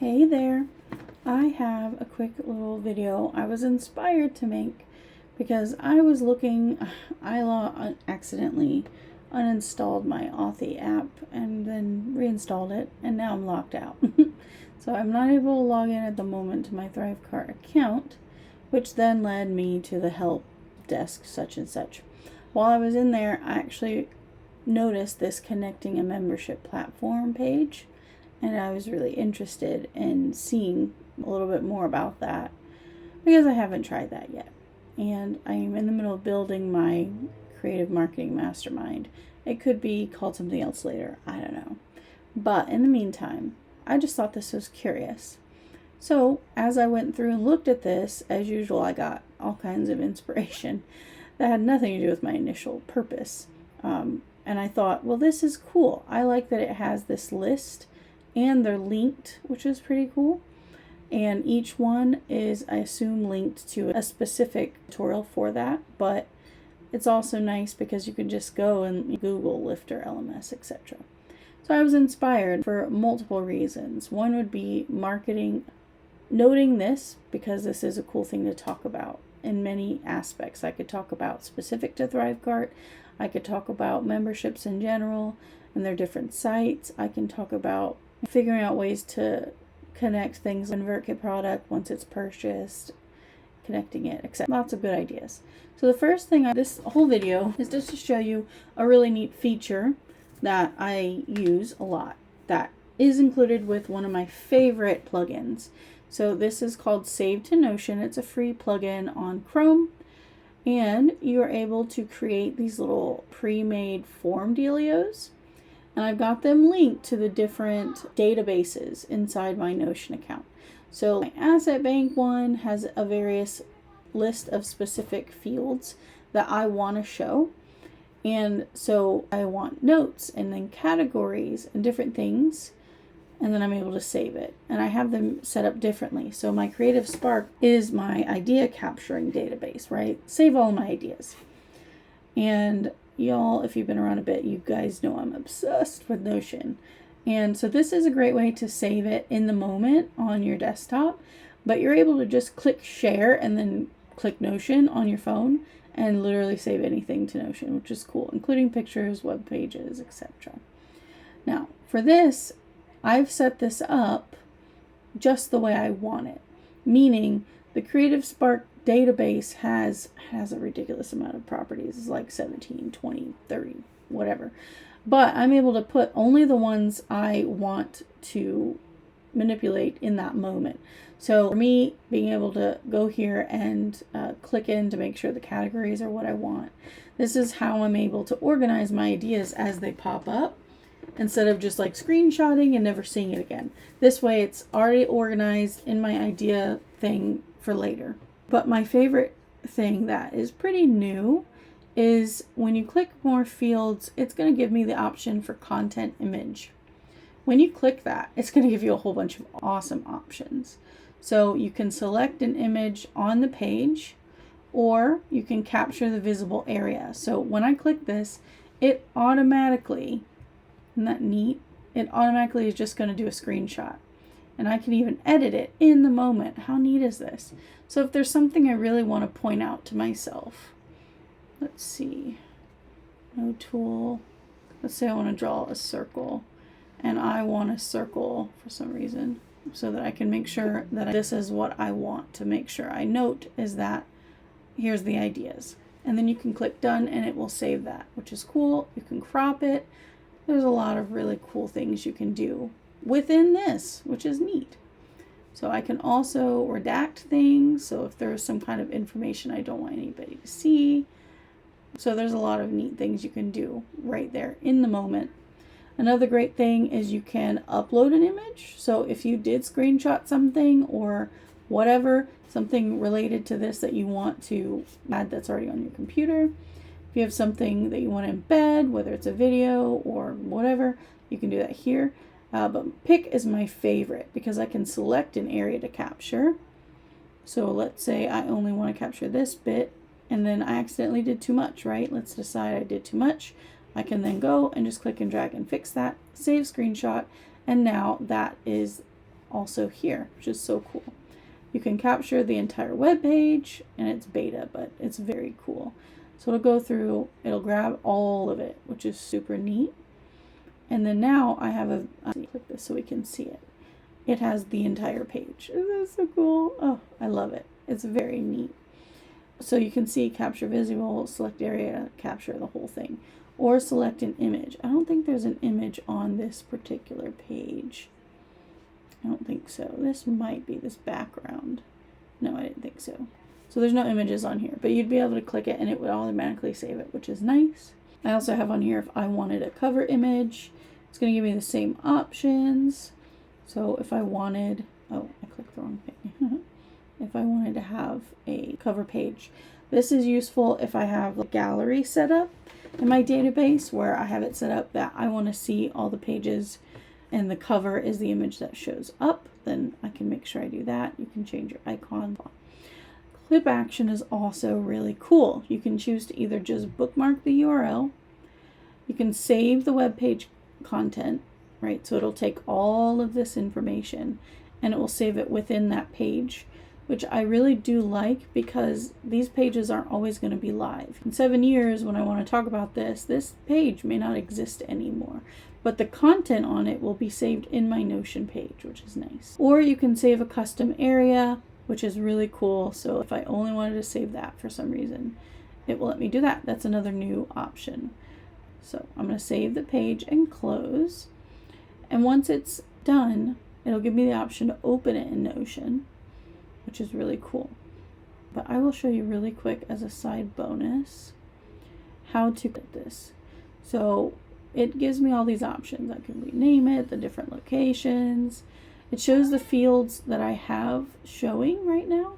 Hey there, I have a quick little video I was inspired to make because I was looking, I accidentally uninstalled my Authy app and then reinstalled it, and now I'm locked out. So I'm not able to log in at the moment to my ThriveCart account, which then led me to the help desk such and such. While I was in there, I actually noticed this connecting a membership platform page, and I was really interested in seeing a little bit more about that because I haven't tried that yet. And I am in the middle of building my creative marketing mastermind. It could be called something else later, I don't know. But in the meantime, I just thought this was curious. So as I went through and looked at this, as usual, I got all kinds of inspiration that had nothing to do with my initial purpose. And I thought, well, this is cool. I like that it has this list and they're linked, which is pretty cool. And each one is, I assume, linked to a specific tutorial for that, but it's also nice because you can just go and Google Lifter, LMS, etc. So I was inspired for multiple reasons. One would be marketing, noting this because this is a cool thing to talk about in many aspects. I could talk about specific to ThriveCart. I could talk about memberships in general and their different sites. I can talk about figuring out ways to connect things, convert a product once it's purchased, connecting it, etc. Lots of good ideas. So the first thing, this whole video is just to show you a really neat feature that I use a lot that is included with one of my favorite plugins. So this is called Save to Notion. It's a free plugin on Chrome, and you are able to create these little pre-made form dealios. And I've got them linked to the different databases inside my Notion account. So my Asset Bank one has a various list of specific fields that I want to show. And so I want notes and then categories and different things. And then I'm able to save it. And I have them set up differently. So my Creative Spark is my idea capturing database, right? Save all my ideas. And y'all, if you've been around a bit, you guys know I'm obsessed with Notion. And so this is a great way to save it in the moment on your desktop, but you're able to just click share and then click Notion on your phone and literally save anything to Notion, which is cool, including pictures, web pages, etc. Now, for this, I've set this up just the way I want it, meaning the Creative Spark database has a ridiculous amount of properties. It's like 17, 20, 30, whatever. But I'm able to put only the ones I want to manipulate in that moment. So for me, being able to go here and click in to make sure the categories are what I want. This is how I'm able to organize my ideas as they pop up, instead of just like screenshotting and never seeing it again. This way it's already organized in my idea thing for later. But my favorite thing that is pretty new is when you click more fields, it's going to give me the option for content image. When you click that, it's going to give you a whole bunch of awesome options. So you can select an image on the page, or you can capture the visible area. So when I click this, it automatically, isn't that neat? It automatically is just going to do a screenshot. And I can even edit it in the moment. How neat is this? So if there's something I really want to point out to myself, let's see, no tool. Let's say I want to draw a circle, and I want a circle for some reason, so that I can make sure that this is what I want to make sure I note is that here's the ideas. And then you can click done and it will save that, which is cool. You can crop it. There's a lot of really cool things you can do within this, which is neat. So I can also redact things. So if there's some kind of information I don't want anybody to see. So there's a lot of neat things you can do right there in the moment. Another great thing is you can upload an image. So if you did screenshot something or whatever, something related to this that you want to add that's already on your computer. If you have something that you want to embed, whether it's a video or whatever, you can do that here. But pick is my favorite because I can select an area to capture. So let's say I only want to capture this bit, and then I accidentally did too much, right? Let's decide I did too much. I can then go and just click and drag and fix that, save screenshot, and now that is also here, which is so cool. You can capture the entire web page, and it's beta, but it's very cool. So it'll go through, it'll grab all of it, which is super neat. And then now I have click this so we can see it. It has the entire page. Isn't that so cool? Oh, I love it. It's very neat. So you can see capture visual, select area, capture the whole thing, or select an image. I don't think there's an image on this particular page. I don't think so. This might be this background. No, I didn't think so. So there's no images on here, but you'd be able to click it and it would automatically save it, which is nice. I also have on here if I wanted a cover image, it's going to give me the same options. So if I wanted, oh, I clicked the wrong thing. If I wanted to have a cover page, this is useful if I have a gallery set up in my database where I have it set up that I want to see all the pages and the cover is the image that shows up, then I can make sure I do that. You can change your icon. Clip action is also really cool. You can choose to either just bookmark the URL, you can save the web page content, right? So it'll take all of this information and it will save it within that page, which I really do like because these pages aren't always going to be live. In 7 years, when I want to talk about this page may not exist anymore, but the content on it will be saved in my Notion page, which is nice. Or you can save a custom area, which is really cool. So if I only wanted to save that for some reason, it will let me do that. That's another new option. So I'm going to save the page and close. And once it's done, it'll give me the option to open it in Notion, which is really cool. But I will show you really quick as a side bonus how to get this. So it gives me all these options. I can rename it, the different locations. It shows the fields that I have showing right now.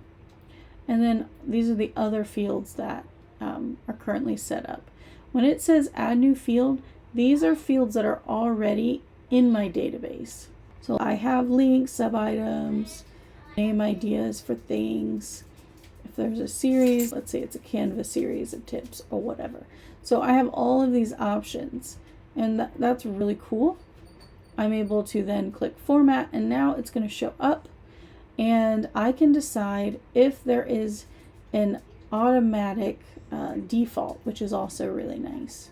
And then these are the other fields that are currently set up. When it says add new field, these are fields that are already in my database. So I have links, sub-items, name ideas for things. If there's a series, let's say it's a Canva series of tips or whatever. So I have all of these options, and that's really cool. I'm able to then click format, and now it's going to show up, and I can decide if there is an automatic default, which is also really nice.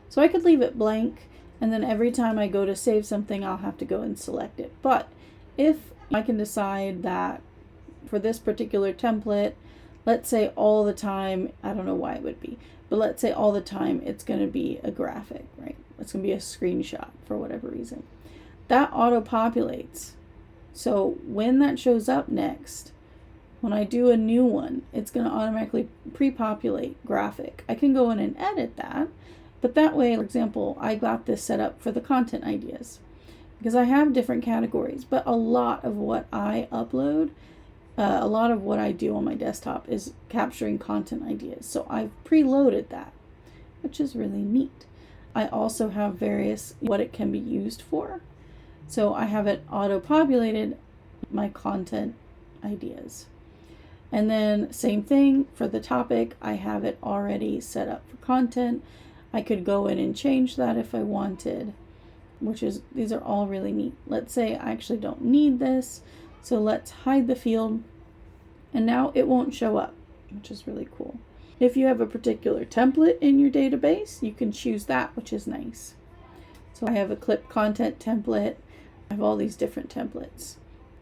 So I could leave it blank, and then every time I go to save something, I'll have to go and select it. But if I can decide that for this particular template, let's say all the time, I don't know why it would be, but let's say all the time it's going to be a graphic, right? It's going to be a screenshot for whatever reason. That auto-populates. So when that shows up next, when I do a new one, it's going to automatically pre-populate graphic. I can go in and edit that, but that way, for example, I got this set up for the content ideas because I have different categories, but a lot of what I upload, a lot of what I do on my desktop is capturing content ideas. So I've preloaded that, which is really neat. I also have various what it can be used for. So I have it auto-populated my content ideas. And then same thing for the topic, I have it already set up for content. I could go in and change that if I wanted, these are all really neat. Let's say I actually don't need this, so let's hide the field, and now it won't show up, which is really cool. If you have a particular template in your database, you can choose that, which is nice. So I have a clip content template. I have all these different templates.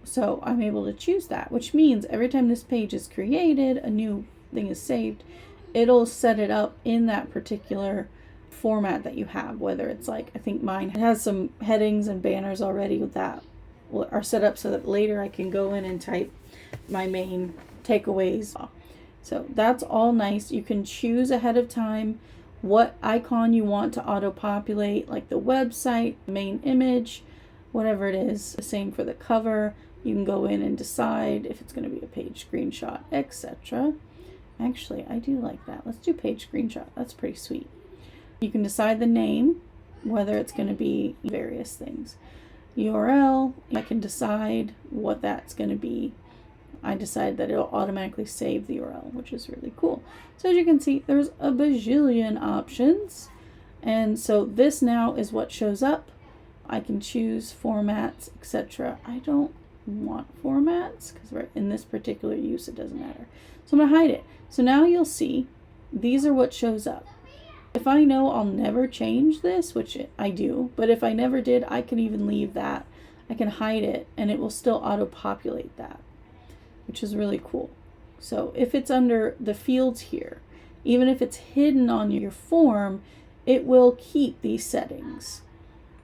So I'm able to choose that, which means every time this page is created, a new thing is saved, it'll set it up in that particular format that you have, whether it's like, I think mine has some headings and banners already that are set up so that later I can go in and type my main takeaways. So that's all nice. You can choose ahead of time what icon you want to auto-populate, like the website, the main image, whatever it is. The same for the cover. You can go in and decide if it's going to be a page screenshot, etc. Actually, I do like that. Let's do page screenshot. That's pretty sweet. You can decide the name, whether it's going to be various things. URL, I can decide what that's going to be. I decide that it'll automatically save the URL, which is really cool. So as you can see, there's a bajillion options. And so this now is what shows up. I can choose formats, etc. I don't want formats, because in this particular use it doesn't matter. So I'm going to hide it. So now you'll see these are what shows up. If I know I'll never change this, which I do, but if I never did, I can even leave that. I can hide it and it will still auto-populate that, which is really cool. So if it's under the fields here, even if it's hidden on your form, it will keep these settings.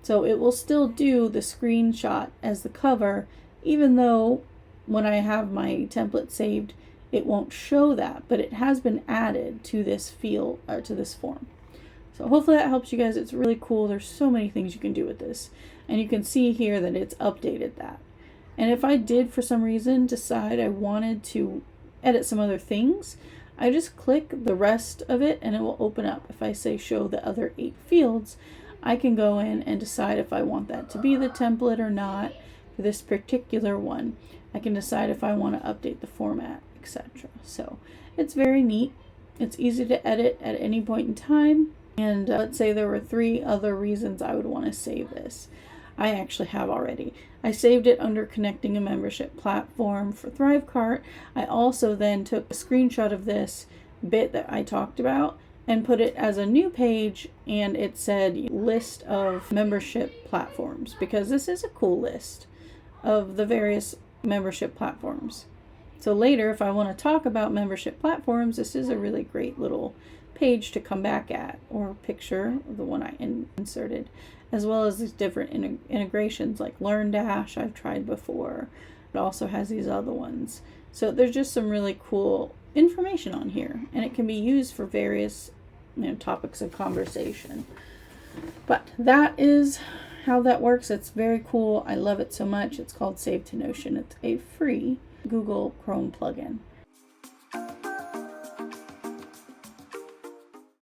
So it will still do the screenshot as the cover, even though when I have my template saved, it won't show that, but it has been added to this field or to this form. So hopefully that helps you guys. It's really cool. There's so many things you can do with this. And you can see here that it's updated that. And if I did for some reason decide I wanted to edit some other things, I just click the rest of it and it will open up. If I say show the other 8 fields, I can go in and decide if I want that to be the template or not for this particular one. I can decide if I want to update the format, etc. So it's very neat. It's easy to edit at any point in time. And let's say there were 3 other reasons I would want to save this. I actually have already. I saved it under connecting a membership platform for Thrivecart. I also then took a screenshot of this bit that I talked about and put it as a new page, and it said list of membership platforms, because this is a cool list of the various membership platforms. So later, if I want to talk about membership platforms, this is a really great little page to come back at, or picture the one I inserted, as well as these different integrations like LearnDash I've tried before. It also has these other ones. So there's just some really cool information on here, and it can be used for various topics of conversation. But that is how that works. It's very cool. I love it so much. It's called Save to Notion. It's a free Google Chrome plugin.